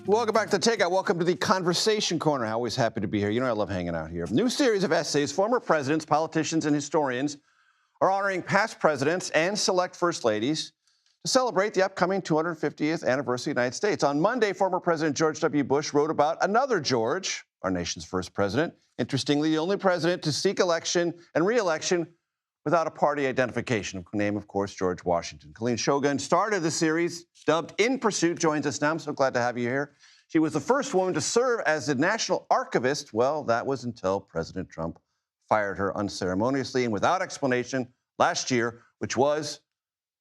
Welcome back to Takeout. Welcome to the Conversation Corner. Always happy to be here. You know I love hanging out here. New series of essays, former presidents, politicians, and historians are honoring past presidents and select first ladies to celebrate the upcoming 250th anniversary of the United States. On Monday, former President George W. Bush wrote about another George, our nation's first president. Interestingly, the only president to seek election and re-election without a party identification. Name, of course, George Washington. Colleen Shogan started the series, dubbed In Pursuit, joins us now. I'm so glad to have you here. She was the first woman to serve as the National Archivist. Well, that was until President Trump fired her unceremoniously and without explanation last year, which was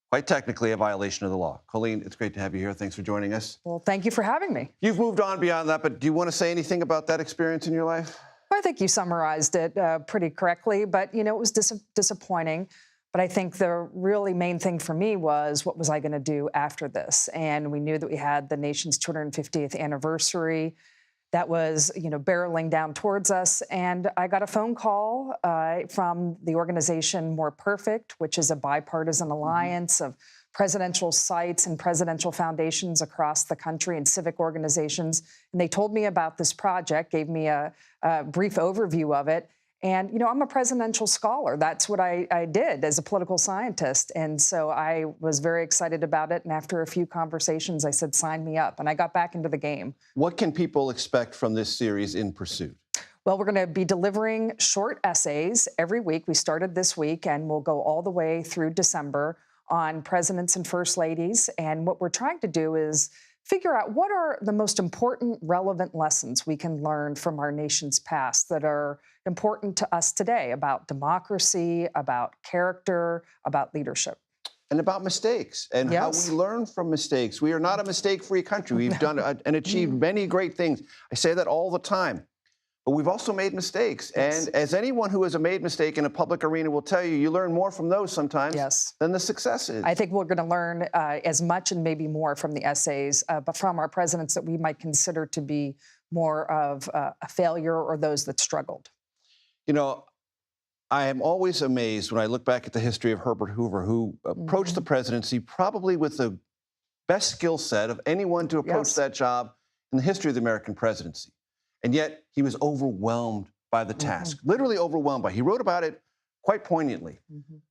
quite technically a violation of the law. Colleen, it's great to have you here. Thanks for joining us. Well, thank you for having me. You've moved on beyond that, but do you want to say anything about that experience in your life? I think you summarized it pretty correctly, but, you know, it was disappointing. But I think the really main thing for me was, what was I going to do after this? And we knew that we had the nation's 250th anniversary that was, you know, barreling down towards us. And I got a phone call from the organization More Perfect, which is a bipartisan alliance of presidential sites and presidential foundations across the country and civic organizations. And they told me about this project, gave me a brief overview of it. And, you know, I'm a presidential scholar. That's what I did as a political scientist. And so I was very excited about it. And after a few conversations, I said, sign me up. And I got back into the game. What can people expect from this series, In Pursuit? Well, we're going to be delivering short essays every week. We started this week, and we'll go all the way through December on presidents and first ladies. And what we're trying to do is figure out what are the most important, relevant lessons we can learn from our nation's past that are important to us today about democracy, about character, about leadership. And about mistakes and how we learn from mistakes. We are not a mistake-free country. We've done and achieved many great things. I say that all the time. But we've also made mistakes. Yes. And as anyone who has a made mistake in a public arena will tell you, you learn more from those sometimes than the successes. I think we're going to learn as much and maybe more from the essays, but from our presidents that we might consider to be more of a failure or those that struggled. You know, I am always amazed when I look back at the history of Herbert Hoover, who approached the presidency probably with the best skill set of anyone to approach that job in the history of the American presidency. And yet he was overwhelmed by the task, literally overwhelmed by it. He wrote about it quite poignantly.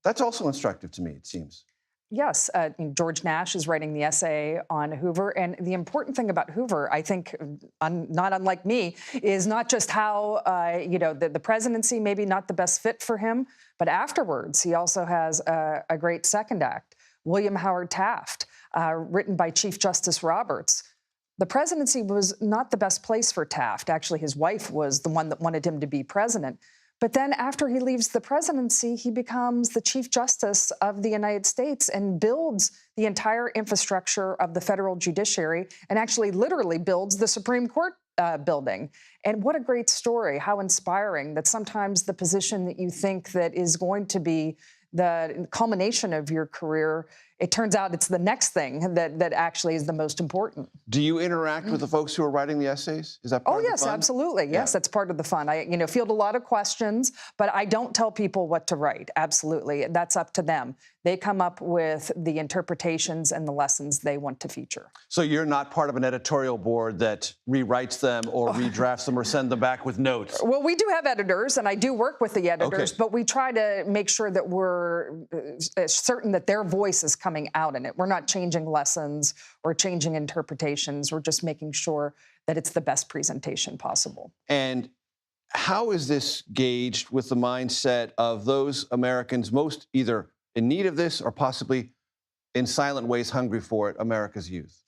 That's also instructive to me, it seems. Yes, George Nash is writing the essay on Hoover. And the important thing about Hoover, I think, not unlike me, is not just how, you know, the presidency maybe not the best fit for him, but afterwards he also has a great second act, William Howard Taft, written by Chief Justice Roberts. The presidency was not the best place for Taft. Actually, his wife was the one that wanted him to be president. But then after he leaves the presidency, he becomes the Chief Justice of the United States and builds the entire infrastructure of the federal judiciary and actually literally builds the Supreme Court building. And what a great story, how inspiring that sometimes the position that you think that is going to be the culmination of your career, it turns out it's the next thing that actually is the most important. Do you interact with the folks who are writing the essays? Is that part of the fun? Oh, yes, absolutely. Yes, that's part of the fun. I, field a lot of questions, but I don't tell people what to write. Absolutely. That's up to them. They come up with the interpretations and the lessons they want to feature. So you're not part of an editorial board that rewrites them or redrafts them or send them back with notes? Well, we do have editors, and I do work with the editors, but we try to make sure that we're certain that their voice is coming out in it. We're not changing lessons or changing interpretations. We're just making sure that it's the best presentation possible. And how is this gauged with the mindset of those Americans most either in need of this or possibly in silent ways hungry for it, America's youth?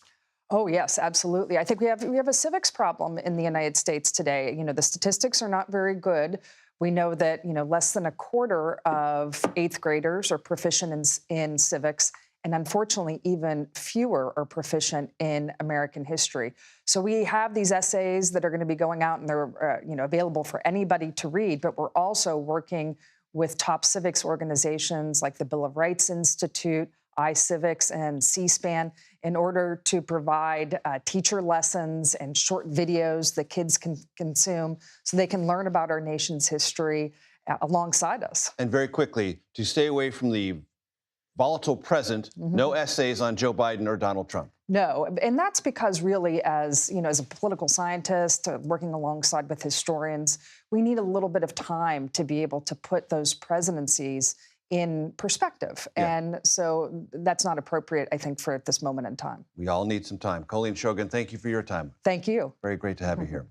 Oh, yes, absolutely. I think we have a civics problem in the United States today. The statistics are not very good. We know that, less than a quarter of 8th graders are proficient in civics, and unfortunately, even fewer are proficient in American history. So we have these essays that are going to be going out, and they're available for anybody to read, but we're also working with top civics organizations like the Bill of Rights Institute, iCivics, and C-SPAN in order to provide teacher lessons and short videos that kids can consume so they can learn about our nation's history alongside us. And very quickly, to stay away from the volatile present, no essays on Joe Biden or Donald Trump. No, and that's because really, as you know, as a political scientist working alongside with historians, we need a little bit of time to be able to put those presidencies in perspective. Yeah. And so that's not appropriate, I think, for at this moment in time. We all need some time. Colleen Shogan, thank you for your time. Thank you. Very great to have you here.